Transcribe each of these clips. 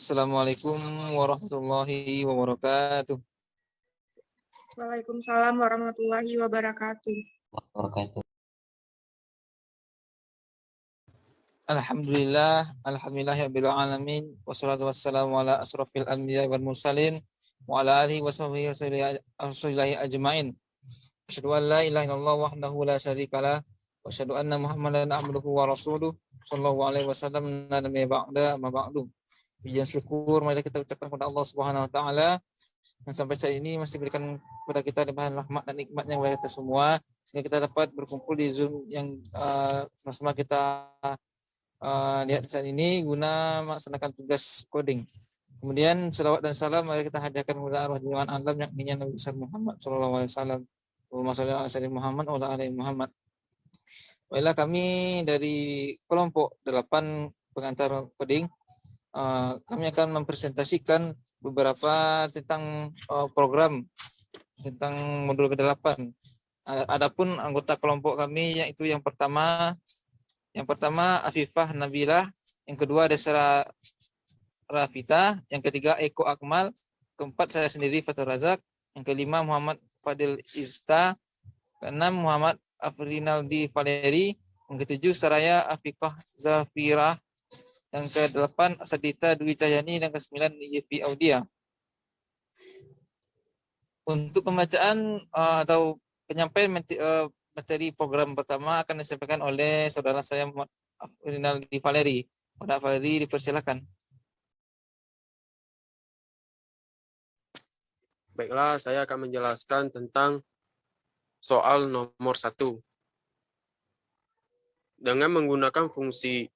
Assalamualaikum warahmatullahi wabarakatuh. Waalaikumsalam warahmatullahi wabarakatuh. Alhamdulillahirabbil alamin wassalatu wassalamu ala asrofil anbiya wal mursalin wa ala alihi washabihi wasallam ajmain. Asyhadu an la ilaha illallah wahdahu la syarikalah wa asyhadu anna Muhammadan abduhu wa rasuluh sallallahu alaihi wasallam nabiyya ba'da ma ba'du. Pujian syukur mari kita ucapkan kepada Allah Subhanahu wa taala yang sampai saat ini masih berikan kepada kita bahan rahmat dan nikmatnya kepada kita semua sehingga kita dapat berkumpul di Zoom yang sama-sama kita lihat saat ini guna melaksanakan tugas coding. Kemudian selawat dan salam mari kita hadiahkan kepada arwah junjungan alam yakni Nabi besar Muhammad sallallahu alaihi wasallam. Allahumma shalli ala sayyidina Muhammad wa ala ali Muhammad. Baiklah, kami dari kelompok 8 pengantar coding kami akan mempresentasikan beberapa tentang program tentang modul ke-8. Adapun anggota kelompok kami yaitu yang pertama Afifah Nabilah, yang kedua Desra Rafita, yang ketiga Eko Akmal, keempat saya sendiri Fatur Razak, yang kelima Muhammad Fadil Izta, keenam Muhammad Afrinaldi Valeri, yang ketujuh Saraya Afiqah Zafirah, yang ke-8 Asadita Dwi Cahyani, dan ke-9 Yevi Audia. Untuk pembacaan atau penyampaian materi program pertama akan disampaikan oleh saudara saya Muhammad Afrinaldi Valeri. Muhammad Valeri, dipersilakan. Baiklah, saya akan menjelaskan tentang soal nomor 1. Dengan menggunakan fungsi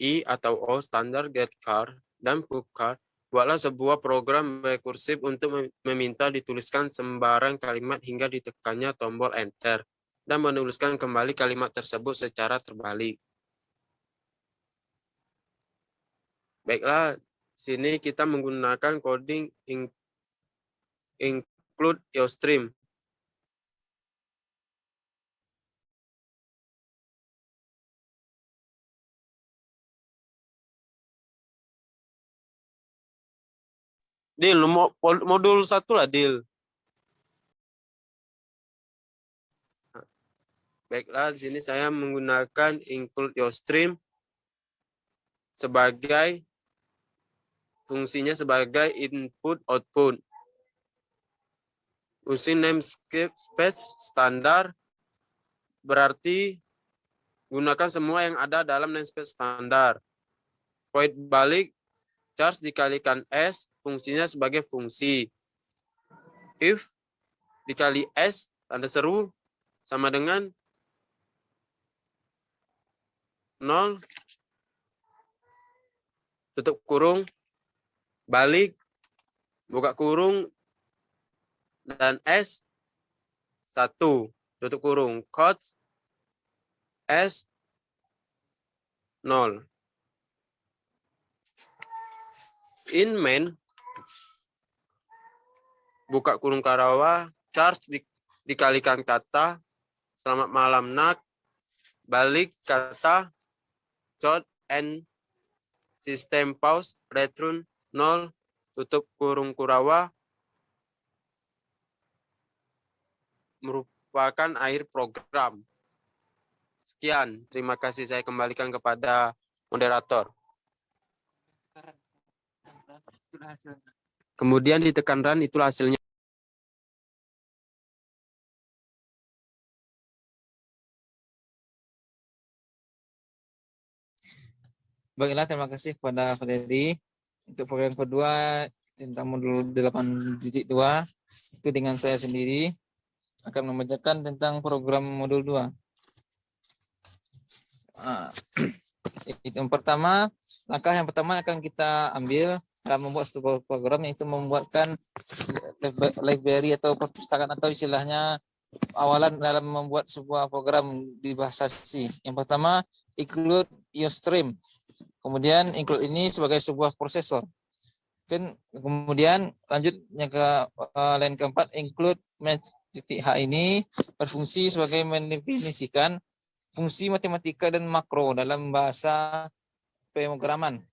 I atau O standar getChar dan putChar, buatlah sebuah program rekursif untuk meminta dituliskan sembarang kalimat hingga ditekannya tombol Enter dan menuliskan kembali kalimat tersebut secara terbalik. Baiklah, sini kita menggunakan coding include your stream. Dil, modul 1 lah, Dil. Baiklah, di sini saya menggunakan include your stream sebagai fungsinya sebagai input output. Fungsi namespace standar berarti gunakan semua yang ada dalam namespace standar. Void balik charge dikalikan S, fungsinya sebagai fungsi. If dikali S, tanda seru, sama dengan 0, tutup kurung, balik, buka kurung, dan S, 1, tutup kurung, quotes, S, 0. In main, buka kurung karawa, charge dikalikan kata, selamat malam nak, balik kata, chot and system pause, return 0, tutup kurung kurawa, merupakan akhir program. Sekian, terima kasih, saya kembalikan kepada moderator. Kemudian ditekan run, itulah hasilnya. Baiklah, terima kasih kepada Valeri. Untuk program kedua tentang modul 8.2 itu dengan saya sendiri akan membacakan tentang program modul 2. Langkah yang pertama akan kita ambil dalam membuat sebuah program, yaitu membuatkan library atau perpustakaan, atau istilahnya awalan dalam membuat sebuah program di bahasa C. Yang pertama, include your stream. Kemudian include ini sebagai sebuah prosesor. Kemudian lanjutnya ke line keempat, include match.h ini berfungsi sebagai mendefinisikan fungsi matematika dan makro dalam bahasa pemrograman.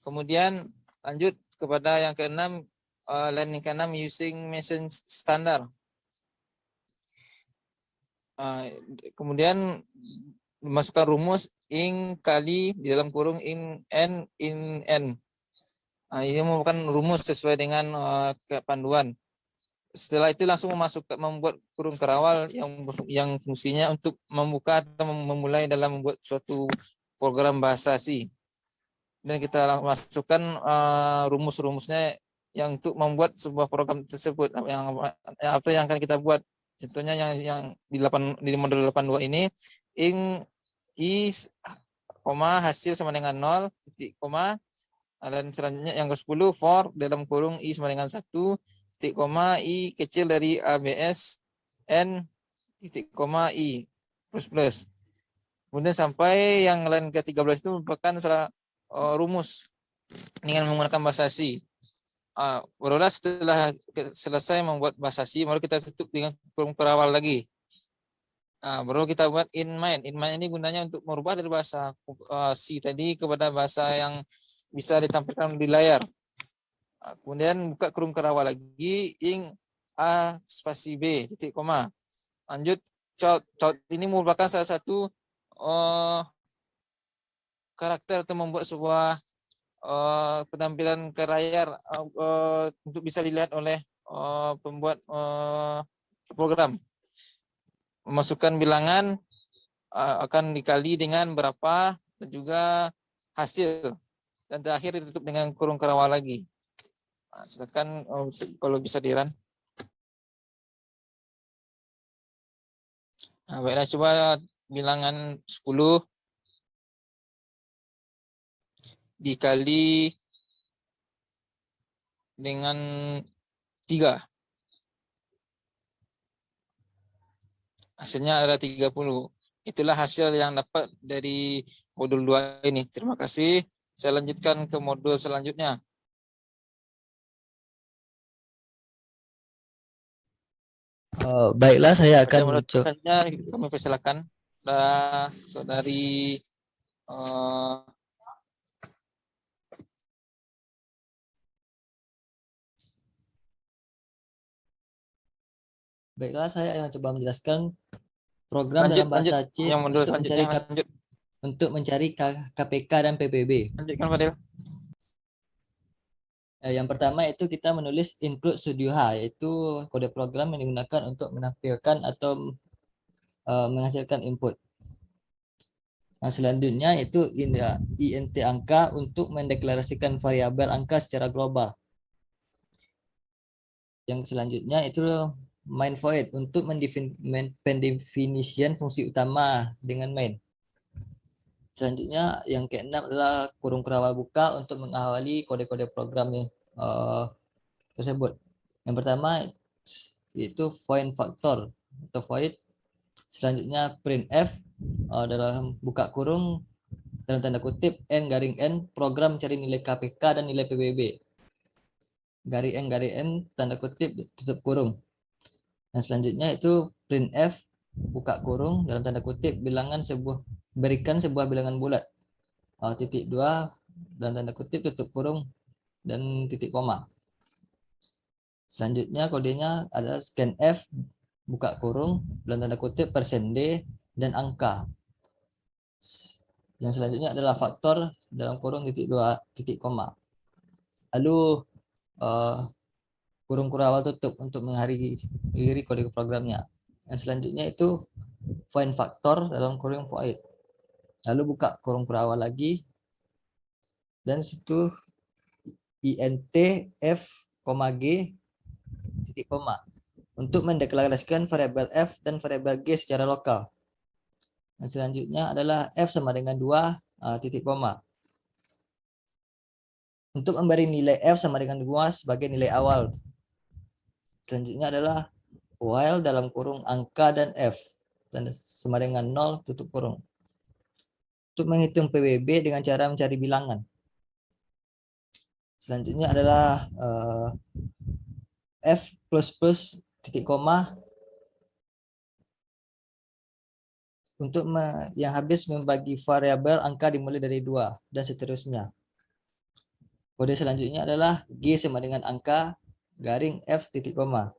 Kemudian lanjut kepada yang keenam, line yang keenam using machine standard. Kemudian masukkan rumus in kali di dalam kurung in n. Ini merupakan rumus sesuai dengan panduan. Setelah itu langsung membuat kurung kerawal yang fungsinya untuk membuka atau memulai dalam membuat suatu program bahasa C. Dan kita masukkan rumus-rumusnya yang untuk membuat sebuah program tersebut yang akan kita buat. Contohnya yang di model 82 ini in is hasil sama dengan 0 titik koma, dan selanjutnya yang ke-10 for dalam kurung i sama dengan 1 titik koma i kecil dari ABS n titik koma i plus. Kemudian sampai yang line ke-13 itu merupakan rumus dengan menggunakan bahasa C. Barulah setelah selesai membuat bahasa C, baru kita tutup dengan kurung kerawal lagi. Baru kita buat in main. In main ini gunanya untuk merubah dari bahasa C tadi kepada bahasa yang bisa ditampilkan di layar. Kemudian buka kurung kerawal lagi, in A spasi B titik koma. Lanjut, child ini merupakan salah satu karakter atau membuat sebuah penampilan ke layar untuk bisa dilihat oleh pembuat program. Memasukkan bilangan akan dikali dengan berapa dan juga hasil, dan terakhir ditutup dengan kurung kerawal lagi. Silakan kalau bisa di-run. Baiklah, coba bilangan 10 dikali dengan 3. Hasilnya ada 30. Itulah hasil yang dapat dari modul 2 ini. Terima kasih. Saya lanjutkan ke modul selanjutnya. Baiklah, saya Pada akan modul selanjutnya kami persilakan saudari Baiklah, saya akan coba menjelaskan program lanjut dalam bahasa C yang modul untuk selanjutnya. mencari KPK dan PBB. Lanjutkan, Fadil. Yang pertama itu kita menulis include studio H, yaitu kode program yang digunakan untuk menampilkan atau menghasilkan input. Yang selanjutnya itu int angka untuk mendeklarasikan variabel angka secara global. Yang selanjutnya itu main void untuk pendefinisian fungsi utama dengan main. Selanjutnya yang keenam adalah kurung kerawal buka untuk mengawali kode-kode program tersebut. Yang pertama yaitu void factor atau void. Selanjutnya printf dalam buka kurung dalam tanda kutip n program mencari nilai KPK dan nilai PBB. N tanda kutip tutup kurung. Yang selanjutnya itu printf buka kurung dalam tanda kutip berikan sebuah bilangan bulat. Titik 2 dalam tanda kutip tutup kurung dan titik koma. Selanjutnya kodenya adalah scanf buka kurung dalam tanda kutip %d dan angka. Yang selanjutnya adalah faktor dalam kurung titik 2 titik koma. Lalu kurung kerawal tutup untuk mengakhiri kode programnya. Yang selanjutnya itu find faktor dalam kurung void. Lalu buka kurung kerawal lagi dan situ int f, g titik koma untuk mendeklarasikan variabel f dan variabel g secara lokal. Yang selanjutnya adalah f sama dengan 2 titik koma. Untuk memberi nilai f sama dengan 2 sebagai nilai awal. Selanjutnya adalah while dalam kurung angka dan f dan sama dengan 0 tutup kurung. Untuk menghitung PBB dengan cara mencari bilangan. Selanjutnya adalah f plus titik koma untuk yang habis membagi variabel angka dimulai dari 2 dan seterusnya. Kode selanjutnya adalah G sama dengan angka garing F titik koma.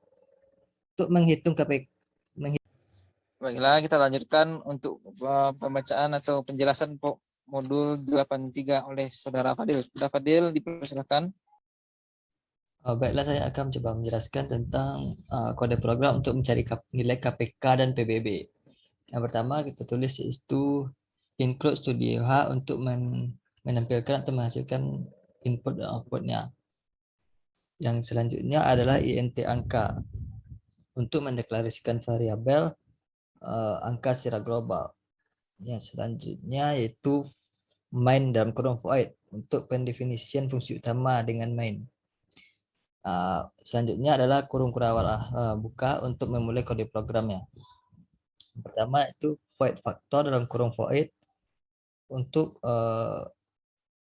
Untuk menghitung KPK. Baiklah, kita lanjutkan untuk pembacaan atau penjelasan modul 83 oleh Saudara Fadil. Saudara Fadil, dipersilakan. Baiklah, saya akan coba menjelaskan tentang kode program untuk mencari nilai KPK dan PBB. Yang pertama kita tulis itu include Studio H untuk menampilkan atau menghasilkan input dan outputnya. Yang selanjutnya adalah int angka untuk mendeklarasikan variabel angka secara global. Yang selanjutnya yaitu main dalam kurung void untuk pendefinisian fungsi utama dengan main. Selanjutnya adalah kurung kurawal buka untuk memulai kode programnya. Yang pertama itu void faktor dalam kurung void untuk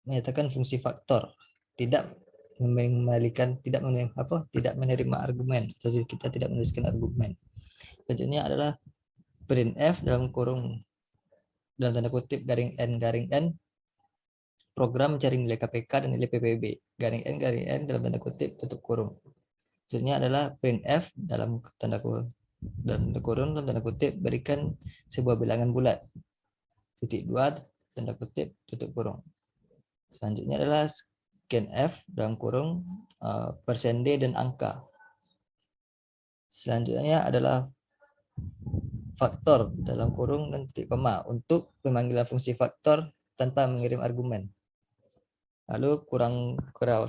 menyatakan fungsi faktor, tidak mengembalikan, tidak menerima argumen, atau kita tidak menuliskan argumen. Selanjutnya adalah printf dalam kurung dalam tanda kutip garing n program mencari nilai KPK dan nilai PPB garing n dalam tanda kutip tutup kurung. Selanjutnya adalah printf dalam tanda kurung dalam tanda kutip berikan sebuah bilangan bulat titik 2 tanda kutip tutup kurung. Selanjutnya adalah scanf dalam kurung %d dan angka. Selanjutnya adalah faktor dalam kurung dan titik koma untuk pemanggilan fungsi faktor tanpa mengirim argumen. Lalu kurang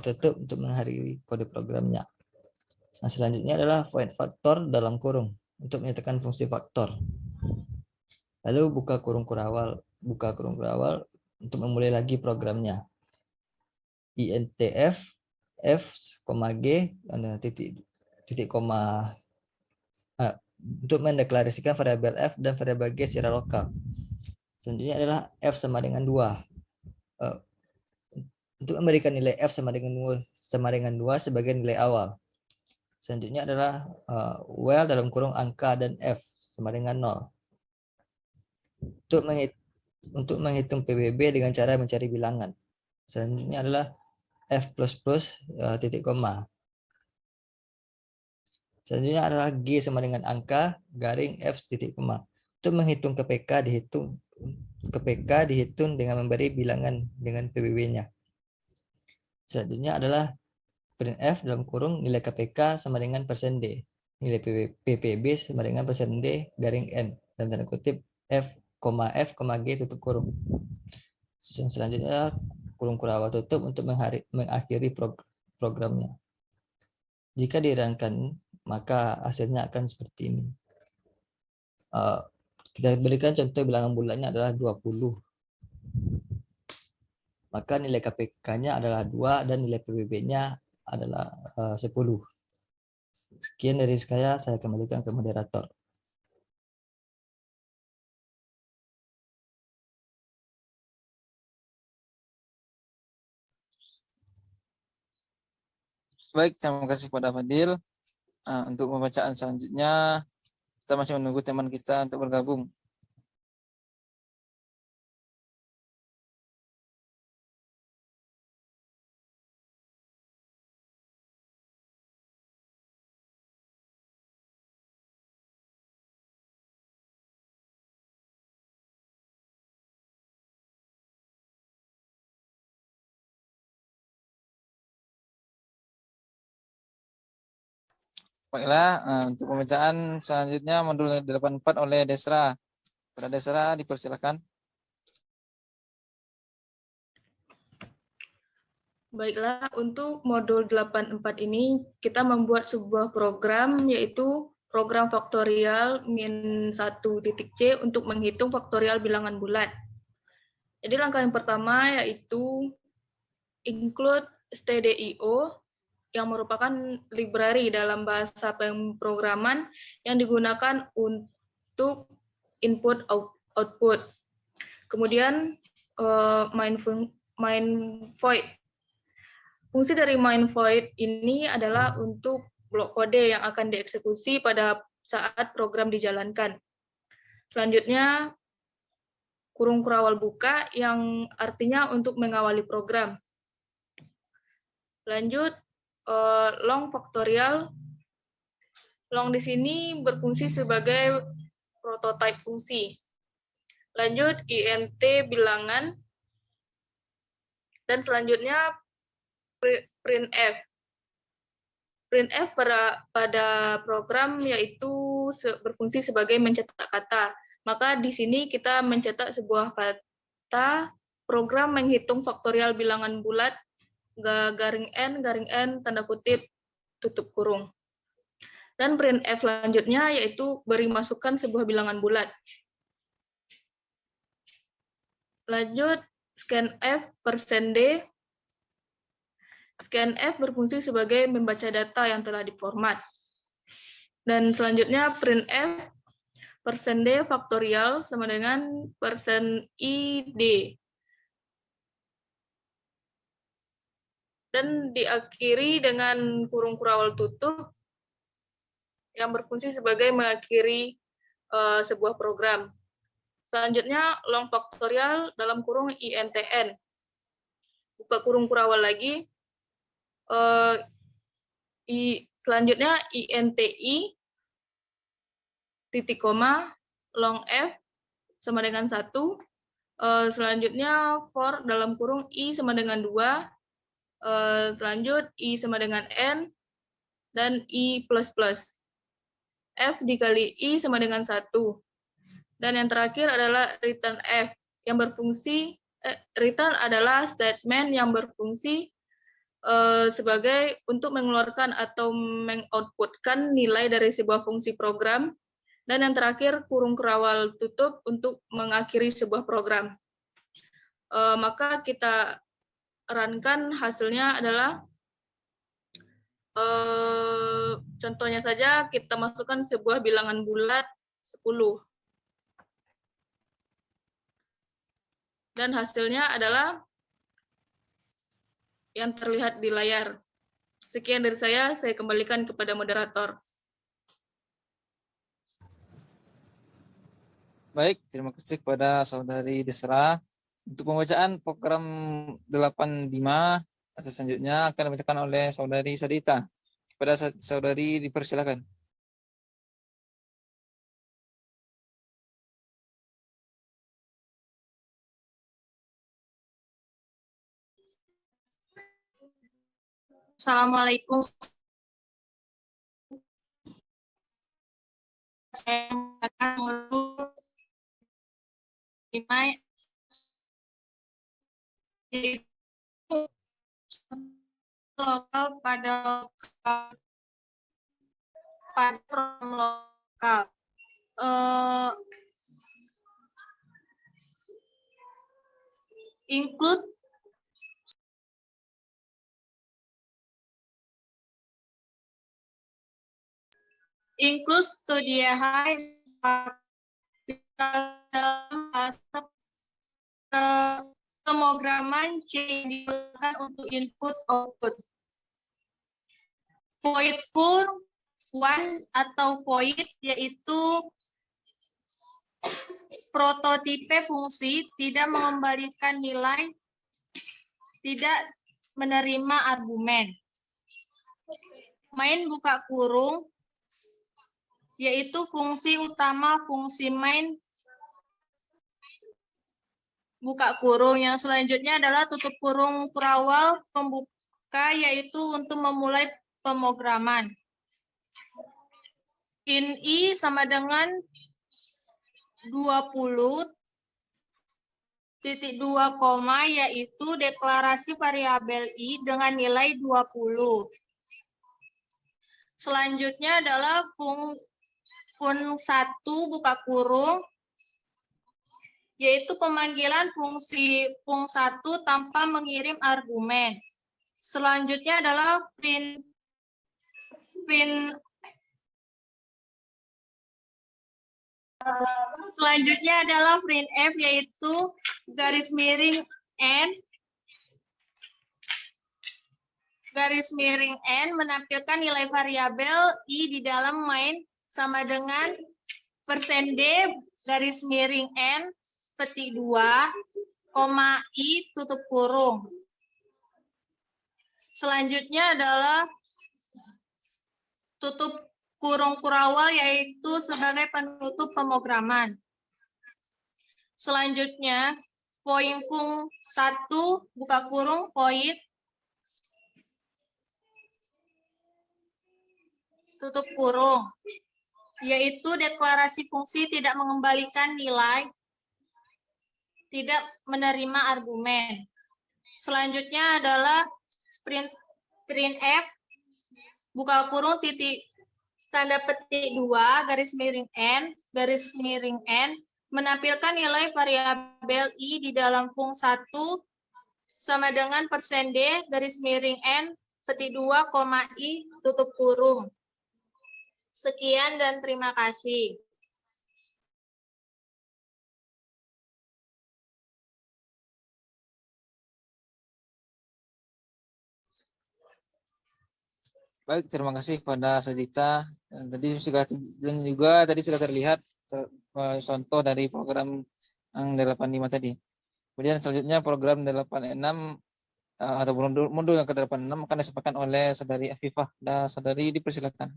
tutup untuk mengakhiri kode programnya. Nah, selanjutnya adalah void faktor dalam kurung untuk menyatakan fungsi faktor. Lalu buka kurung kurawal untuk memulai lagi programnya. intf f, g dan titik koma untuk mendeklarasikan variabel f dan variabel g secara lokal. Selanjutnya adalah f sama dengan 2. Untuk memberikan nilai f sama dengan 2 sebagai nilai awal. Selanjutnya adalah while dalam kurung angka dan f sama dengan 0. Untuk menghitung PBB dengan cara mencari bilangan. Selanjutnya adalah f++ titik koma. Selanjutnya adalah G sama dengan angka garing F titik koma. Untuk menghitung KPK dihitung dengan memberi bilangan dengan PBB-nya. Selanjutnya adalah printf dalam kurung nilai KPK sama dengan %d. Nilai PPB sama dengan %d garing N. Dan tanda kutip F, G tutup kurung. Yang selanjutnya adalah kurung kurawal tutup untuk mengakhiri programnya. Jika dirunkan, maka hasilnya akan seperti ini. Kita berikan contoh bilangan bulatnya adalah 20. Maka nilai KPK-nya adalah 2 dan nilai PBB-nya adalah 10. Sekian dari saya kembalikan ke moderator. Baik, terima kasih kepada Fadil. Untuk pembacaan selanjutnya, kita masih menunggu teman kita untuk bergabung. Baiklah, untuk pembacaan selanjutnya modul 84 oleh Desra. Pada Desra, dipersilakan. Baiklah, untuk modul 84 ini kita membuat sebuah program yaitu program faktorial -1.c untuk menghitung faktorial bilangan bulat. Jadi langkah yang pertama yaitu include stdio yang merupakan library dalam bahasa pemrograman yang digunakan untuk input output. Kemudian main void. Fungsi dari main void ini adalah untuk blok kode yang akan dieksekusi pada saat program dijalankan. Selanjutnya kurung kurawal buka yang artinya untuk mengawali program. Lanjut, long faktorial. Long di sini berfungsi sebagai prototipe fungsi. Lanjut, int bilangan. Dan selanjutnya printf. Printf pada program yaitu berfungsi sebagai mencetak kata. Maka di sini kita mencetak sebuah kata, program menghitung faktorial bilangan bulat, garing n, tanda kutip, tutup kurung. Dan printf selanjutnya yaitu beri masukan sebuah bilangan bulat. Lanjut, scanf %d. Scanf berfungsi sebagai membaca data yang telah diformat. Dan selanjutnya printf %d faktorial sama dengan %id. Dan diakhiri dengan kurung kurawal tutup yang berfungsi sebagai mengakhiri sebuah program. Selanjutnya long faktorial dalam kurung intn. Buka kurung kurawal lagi. Selanjutnya inti titik koma long f sama dengan 1. Selanjutnya for dalam kurung i sama dengan 2. Selanjut i sama dengan n dan i plus plus. F dikali i sama dengan 1. Dan yang terakhir adalah return f yang berfungsi return adalah statement yang berfungsi sebagai untuk mengeluarkan atau mengoutputkan nilai dari sebuah fungsi program. Dan yang terakhir kurung kurawal tutup untuk mengakhiri sebuah program. Maka kita runkan, hasilnya adalah contohnya saja kita masukkan sebuah bilangan bulat 10. Dan hasilnya adalah yang terlihat di layar. Sekian dari saya kembalikan kepada moderator. Baik, terima kasih kepada Saudari Desra. Untuk pembacaan program 85, selanjutnya akan dibacakan oleh Saudari Sadita. Kepada Saudari dipersilakan. Assalamualaikum. Saya akan mengulang yaitu lokal pada program lokal. Include Studia High dalam bahasa pemrograman C digunakan untuk input output. Void for one atau void yaitu prototipe fungsi tidak mengembalikan nilai, tidak menerima argumen. Main buka kurung yaitu fungsi utama fungsi main buka kurung. Yang selanjutnya adalah tutup kurung kurawal pembuka yaitu untuk memulai pemrograman. In i sama dengan 20.2, yaitu deklarasi variabel i dengan nilai 20. Selanjutnya adalah fun1 buka kurung, yaitu pemanggilan fungsi fun1 tanpa mengirim argumen. Selanjutnya adalah printf, yaitu garis miring n menampilkan nilai variabel i di dalam main sama dengan %d garis miring n petik 2, i tutup kurung. Selanjutnya adalah tutup kurung kurawal, yaitu sebagai penutup pemrograman. Selanjutnya, void fung 1, buka kurung, void, tutup kurung, yaitu deklarasi fungsi tidak mengembalikan nilai, tidak menerima argumen. Selanjutnya adalah printf, buka kurung, titik tanda petik 2, garis miring n, menampilkan nilai variabel i di dalam fung 1 sama dengan %d, garis miring n, petik 2, i, tutup kurung. Sekian dan terima kasih. Baik, terima kasih kepada Sadikta. Dan juga tadi sudah terlihat contoh dari program yang 85 tadi. Kemudian selanjutnya program 86 atau modul yang ke-86 akan disampaikan oleh Saudari Afifah. Dan Saudari dipersilakan.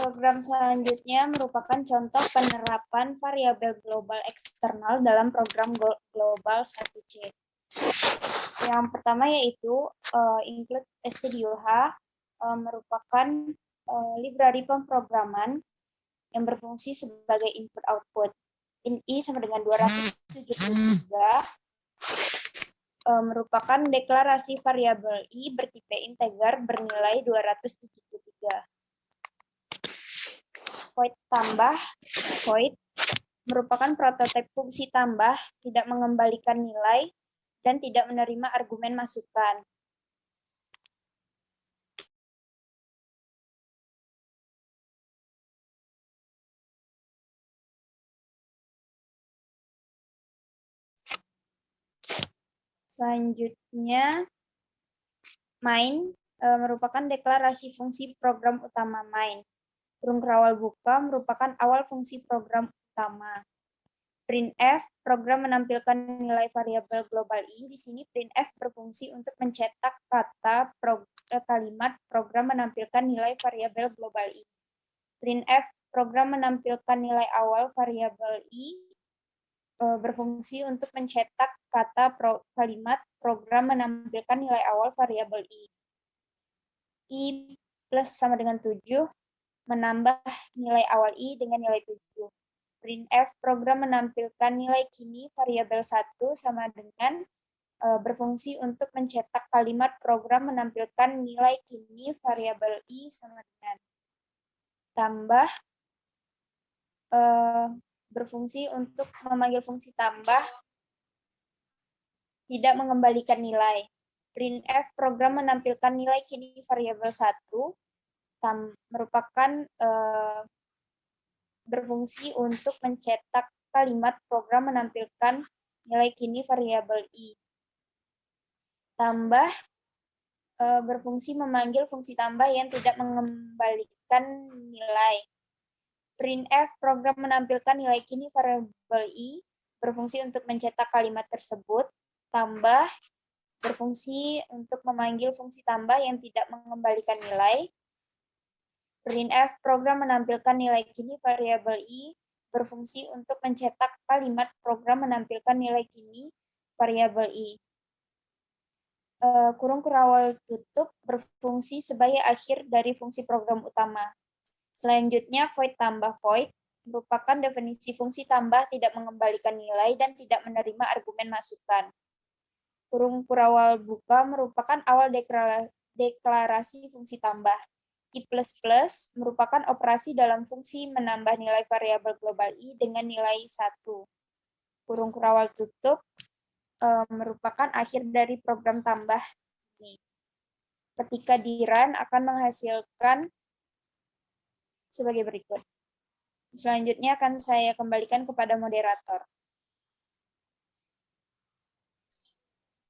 Program selanjutnya merupakan contoh penerapan variabel global eksternal dalam program Global 1C. Yang pertama yaitu include stdoh, merupakan library pemrograman yang berfungsi sebagai input-output. In I sama dengan 273 merupakan deklarasi variabel I bertipe integer bernilai 273. Void tambah, void merupakan prototipe fungsi tambah, tidak mengembalikan nilai, dan tidak menerima argumen masukan. Selanjutnya, main merupakan deklarasi fungsi program utama main. Kurung kerawal buka merupakan awal fungsi program utama. Printf, program menampilkan nilai variabel global I. Di sini printf berfungsi untuk mencetak kata kalimat program menampilkan nilai variabel global I. Printf, program menampilkan nilai awal variabel I, berfungsi untuk mencetak kata kalimat program menampilkan nilai awal variabel I. I plus sama dengan 7, menambah nilai awal I dengan nilai 7. Printf, program menampilkan nilai kini variabel 1 sama dengan berfungsi untuk mencetak kalimat program menampilkan nilai kini variabel I sama dengan tambah, berfungsi untuk memanggil fungsi tambah, tidak mengembalikan nilai. Printf, program menampilkan nilai kini variabel 1 merupakan berfungsi untuk mencetak kalimat program menampilkan nilai kini variabel I. Tambah berfungsi memanggil fungsi tambah yang tidak mengembalikan nilai. Printf, program menampilkan nilai kini variabel I, berfungsi untuk mencetak kalimat tersebut. Tambah berfungsi untuk memanggil fungsi tambah yang tidak mengembalikan nilai. Printf, program menampilkan nilai kini variabel I, berfungsi untuk mencetak kalimat program menampilkan nilai kini variabel I. Kurung kurawal tutup berfungsi sebagai akhir dari fungsi program utama. Selanjutnya, void tambah void merupakan definisi fungsi tambah tidak mengembalikan nilai dan tidak menerima argumen masukan. Kurung kurawal buka merupakan awal deklarasi fungsi tambah. I++ merupakan operasi dalam fungsi menambah nilai variabel global I dengan nilai 1. Kurung kurawal tutup merupakan akhir dari program tambah ini. Ketika di-run akan menghasilkan sebagai berikut. Selanjutnya akan saya kembalikan kepada moderator.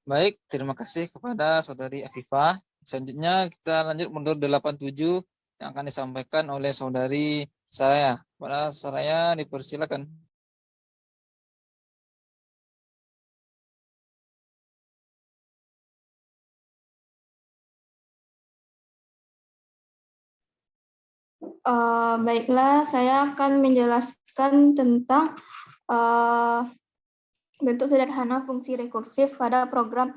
Baik, terima kasih kepada Saudari Afifah. Selanjutnya kita lanjut modul 87 yang akan disampaikan oleh Saudari Saraya. Pada Saraya dipersilakan. Baiklah, saya akan menjelaskan tentang bentuk sederhana fungsi rekursif pada program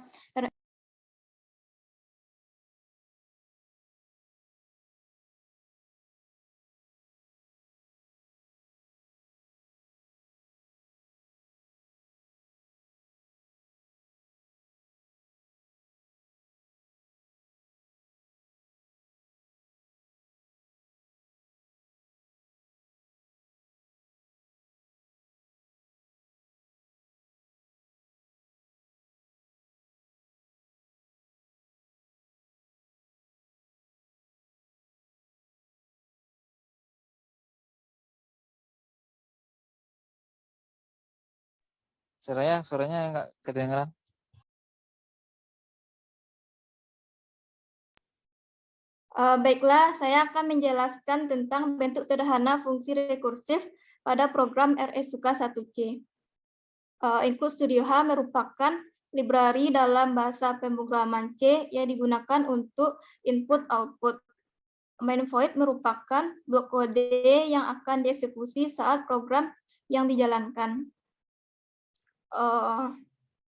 Suaranya nggak kedengeran. Baiklah, saya akan menjelaskan tentang bentuk sederhana fungsi rekursif pada program RSUK 1C. Include Studio H merupakan library dalam bahasa pemrograman C yang digunakan untuk input-output. Main void merupakan blok kode yang akan dieksekusi saat program yang dijalankan.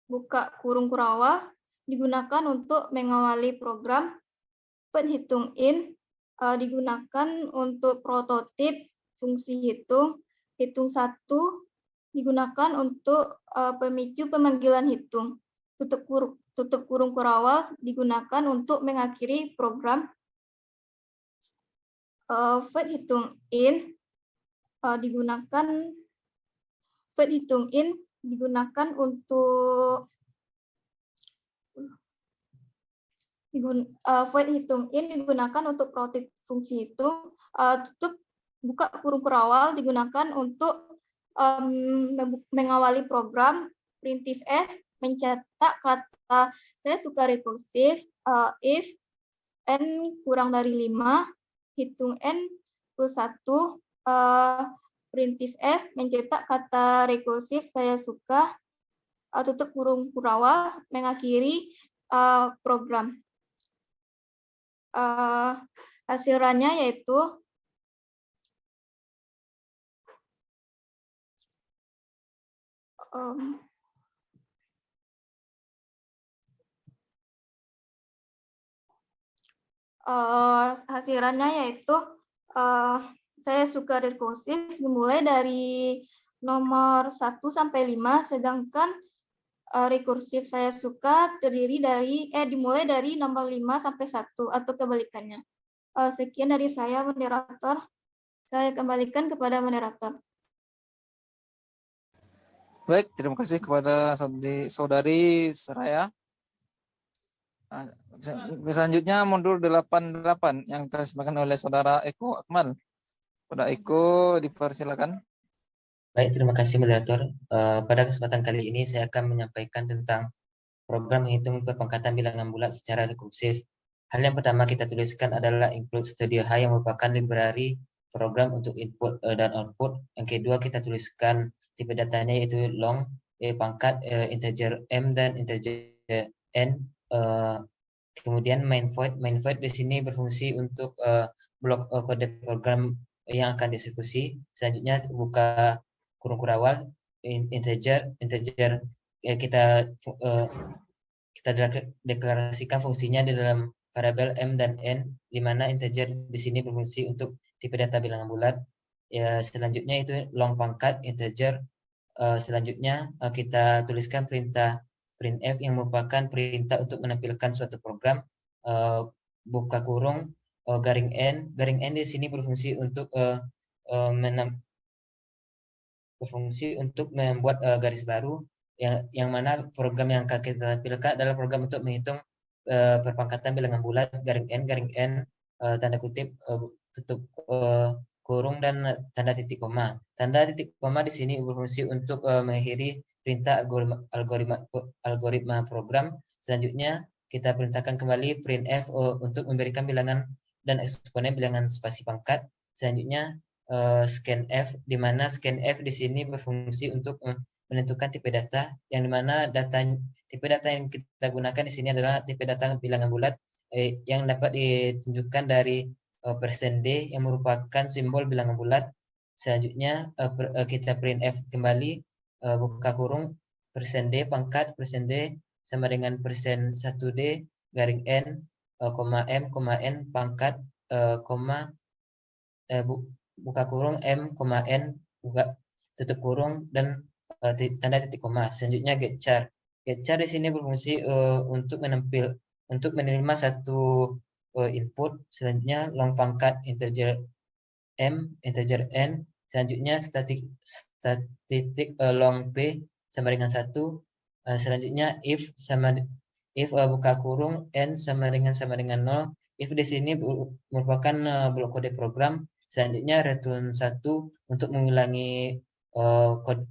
Buka kurung kurawal digunakan untuk mengawali program. Penghitung in digunakan untuk prototip fungsi hitung. Hitung 1 digunakan untuk pemicu pemanggilan hitung. Tutup kurung kurawal digunakan untuk mengakhiri program. Void hitung in digunakan untuk void hitung in digunakan untuk prototip fungsi hitung. Buka kurung kurawal digunakan untuk mengawali program. Printf mencetak kata saya suka rekursif if n kurang dari 5, hitung n plus 1. Printf mencetak kata rekursif saya suka, tutup kurung kurawal mengakhiri program. Hasilnya yaitu saya suka rekursif dimulai dari nomor 1 sampai 5, sedangkan rekursif saya suka dimulai dari nomor 5 sampai 1 atau kebalikannya. Sekian dari saya, moderator. Saya kembalikan kepada moderator. Baik, terima kasih kepada saudari Seraya. Selanjutnya modul 88 yang disampaikan oleh saudara Eko Akmal. Saudara Eko, dipersilakan. Baik, terima kasih moderator. Pada kesempatan kali ini saya akan menyampaikan tentang program menghitung perpangkatan bilangan bulat secara rekursif. Hal yang pertama kita tuliskan adalah include Studio H yang merupakan library program untuk input dan output. Yang kedua kita tuliskan tipe datanya yaitu long, pangkat, integer m dan integer n. Kemudian main void di sini berfungsi untuk blok kode program yang akan dieksekusi. Selanjutnya buka kurung kurawal integer kita deklarasikan fungsinya di dalam variabel m dan n, di mana integer di sini berfungsi untuk tipe data bilangan bulat. Ya, selanjutnya itu long pangkat integer. Selanjutnya kita tuliskan perintah printf yang merupakan perintah untuk menampilkan suatu program. Buka kurung garing n di sini berfungsi untuk membuat garis baru, yang mana program yang akan kita tampilkan adalah program untuk menghitung perpangkatan bilangan bulat garing n tanda kutip tutup kurung dan tanda titik koma. Tanda titik koma di sini berfungsi untuk mengakhiri perintah algoritma program. Selanjutnya kita perintahkan kembali printf untuk memberikan bilangan dan eksponen bilangan spasi pangkat. Selanjutnya scanf, di mana scanf di sini berfungsi untuk menentukan tipe data, yang dimana tipe data yang kita gunakan di sini adalah tipe data bilangan bulat yang dapat ditunjukkan dari persen D yang merupakan simbol bilangan bulat. Selanjutnya kita print F kembali, buka kurung persen D pangkat persen D sama dengan persen 1D garing N, koma M, koma N pangkat, koma, buka kurung M, koma N, buka tutup kurung, dan tanda titik koma. Selanjutnya get char. Get char di sini berfungsi untuk menerima satu input. Selanjutnya long pangkat integer M, integer N. Selanjutnya statistik long P sama dengan 1. Selanjutnya if buka kurung N sama dengan 0. If di sini merupakan blok kode program. Selanjutnya return 1 untuk mengulangi kode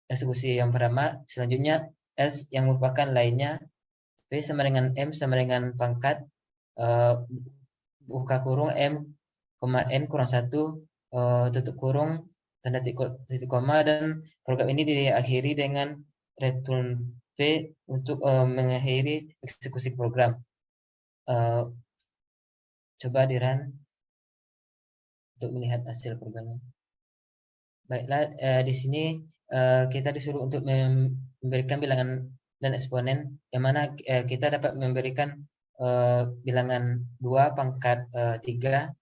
eksekusi yang pertama. Selanjutnya else yang merupakan lainnya. P sama dengan M sama dengan pangkat, buka kurung M, N kurang 1, tutup kurung, tanda titik koma, dan program ini diakhiri dengan return P untuk mengakhiri eksekusi program. Coba di run untuk melihat hasil programnya. Baiklah, di sini kita disuruh untuk memberikan bilangan dan eksponen, yang mana kita dapat memberikan bilangan 2 pangkat 3.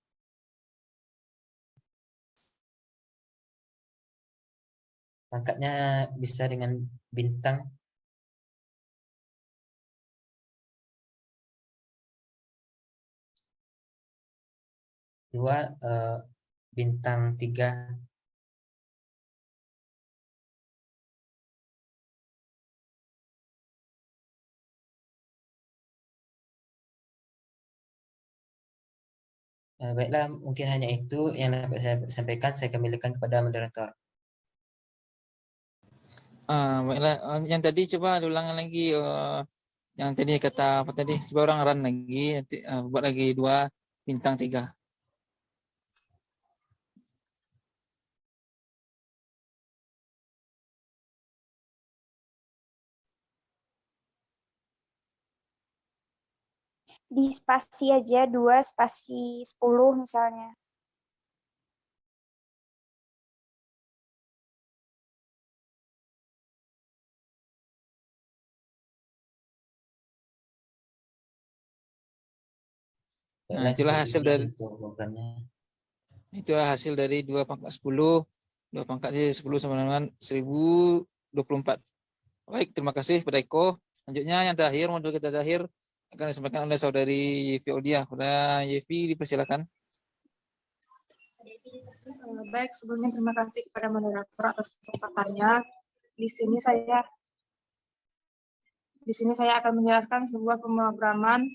Pangkatnya bisa dengan bintang. Bintang 3. Baiklah, mungkin hanya itu yang dapat saya sampaikan. Saya kembalikan kepada moderator. Baiklah, yang tadi coba diulangan lagi, yang tadi kata apa tadi, coba orang run lagi, nanti buat lagi 2 bintang 3. Di spasi aja 2 spasi 10 misalnya. Nah, itulah hasil dari hasil dari 2 pangkat 10, 2 pangkat 10 sama dengan 1024. Baik, terima kasih Pak Eko. Selanjutnya yang terakhir, modul kita terakhir akan disampaikan oleh saudari Yevi Odia. Sudah Yevi, dipersilakan. Baik, sebelumnya terima kasih kepada moderator atas kesempatannya. Di sini saya akan menjelaskan sebuah pemrograman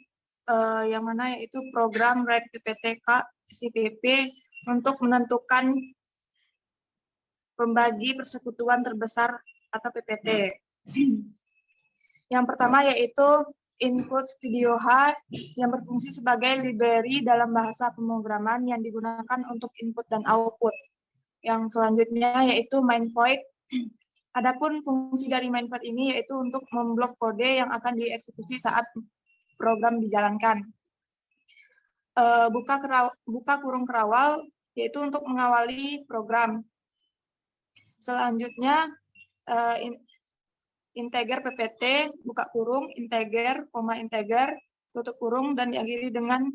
yang mana yaitu program REC PPTK SIPP untuk menentukan pembagi persekutuan terbesar atau PPT. Yang pertama yaitu Include Studio H yang berfungsi sebagai library dalam bahasa pemrograman yang digunakan untuk input dan output. Yang selanjutnya yaitu MainVoid. Adapun fungsi dari MainVoid ini yaitu untuk memblok kode yang akan dieksekusi saat program dijalankan. Buka kurung kerawal yaitu untuk mengawali program. Selanjutnya integer PPT, buka kurung, integer, koma integer, tutup kurung, dan diakhiri dengan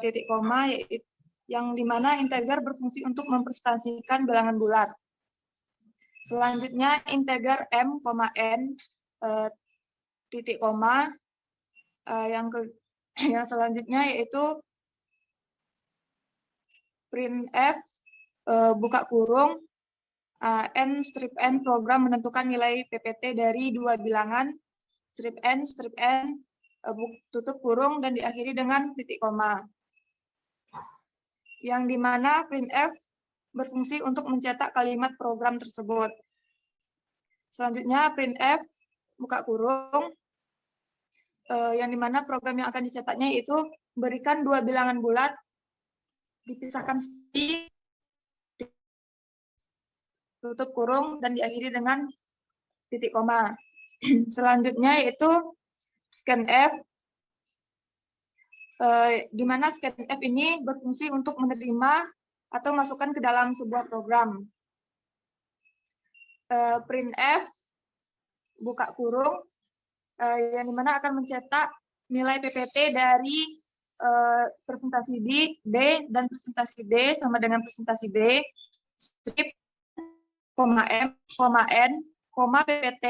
titik koma, yang dimana integer berfungsi untuk mempresentasikan bilangan bulat. Selanjutnya integer M, N, titik koma, yang selanjutnya yaitu printf, buka kurung, N strip N program menentukan nilai PPT dari 2 bilangan, strip N, tutup kurung, dan diakhiri dengan titik koma. Yang dimana printf berfungsi untuk mencetak kalimat program tersebut. Selanjutnya printf, buka kurung, yang dimana program yang akan dicetaknya itu berikan 2 bilangan bulat, dipisahkan sedikit, tutup kurung, dan diakhiri dengan titik koma. Selanjutnya yaitu scanf, di mana scanf ini berfungsi untuk menerima atau masukkan ke dalam sebuah program. Printf buka kurung yang dimana akan mencetak nilai PPT dari presentasi D dan presentasi D sama dengan presentasi D, strip, M, N, PPT,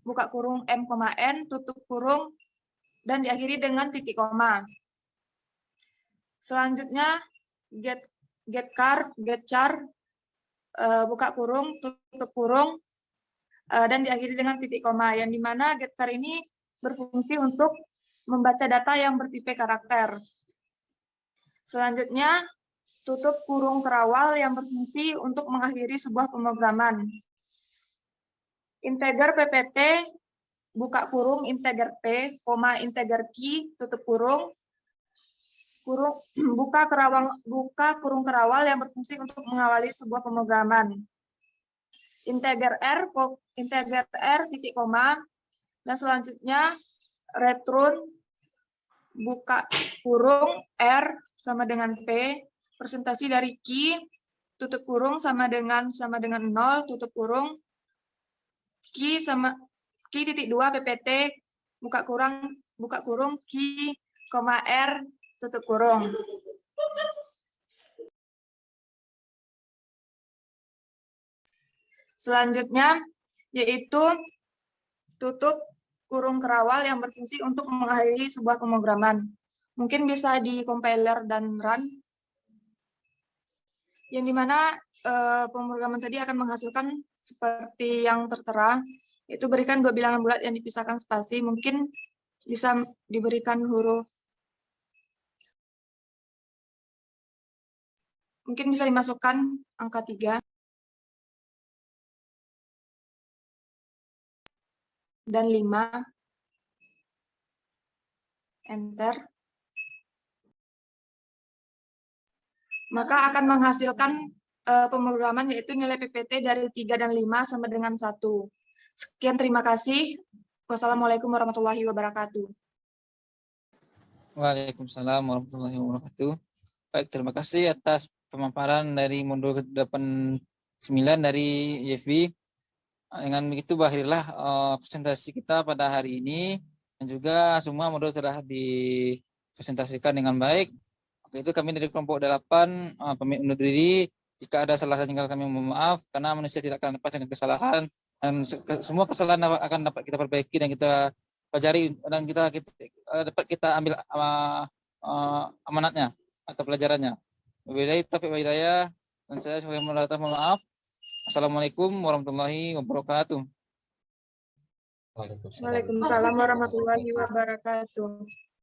buka kurung M, N, tutup kurung, dan diakhiri dengan titik koma. Selanjutnya getchar, buka kurung, tutup kurung, dan diakhiri dengan titik koma, yang dimana getchar ini berfungsi untuk membaca data yang bertipe karakter. Selanjutnya, tutup kurung kerawal yang berfungsi untuk mengakhiri sebuah pemrograman. Integer PPT, buka kurung, integer P, integer key, tutup kurung, buka kurung kerawal yang berfungsi untuk mengawali sebuah pemrograman. Integer R, titik koma, dan selanjutnya return, buka kurung, R sama dengan P, presentasi dari key, tutup kurung sama dengan 0, tutup kurung, key titik 2 PPT, buka kurung, key, R, tutup kurung. Selanjutnya, yaitu tutup kurung kerawal yang berfungsi untuk mengakhiri sebuah pemrograman. Mungkin bisa di compiler dan run. Yang dimana pemrograman tadi akan menghasilkan seperti yang tertera, yaitu berikan 2 bilangan bulat yang dipisahkan spasi. Mungkin bisa diberikan huruf, mungkin bisa dimasukkan angka 3. Dan 5, enter, maka akan menghasilkan pemrograman yaitu nilai PPT dari 3 dan 5 sama dengan 1. Sekian, terima kasih. Wassalamualaikum warahmatullahi wabarakatuh. Waalaikumsalam warahmatullahi wabarakatuh. Baik, terima kasih atas pemaparan dari modul 89 dari YFI. Dengan begitu berakhirlah presentasi kita pada hari ini, dan juga semua modul telah dipresentasikan dengan baik. Oke, itu kami dari kelompok 8 pamit undur diri. Jika ada salah tinggal kami mohon maaf, karena manusia tidak akan lepas dengan kesalahan, dan semua kesalahan akan dapat kita perbaiki dan kita pelajari, dan dapat kita ambil amanatnya atau pelajarannya. Wabillahi taufiq wal hidayah, dan saya sebagai moderator mohon maaf. Assalamualaikum warahmatullahi wabarakatuh. Waalaikumsalam warahmatullahi wabarakatuh.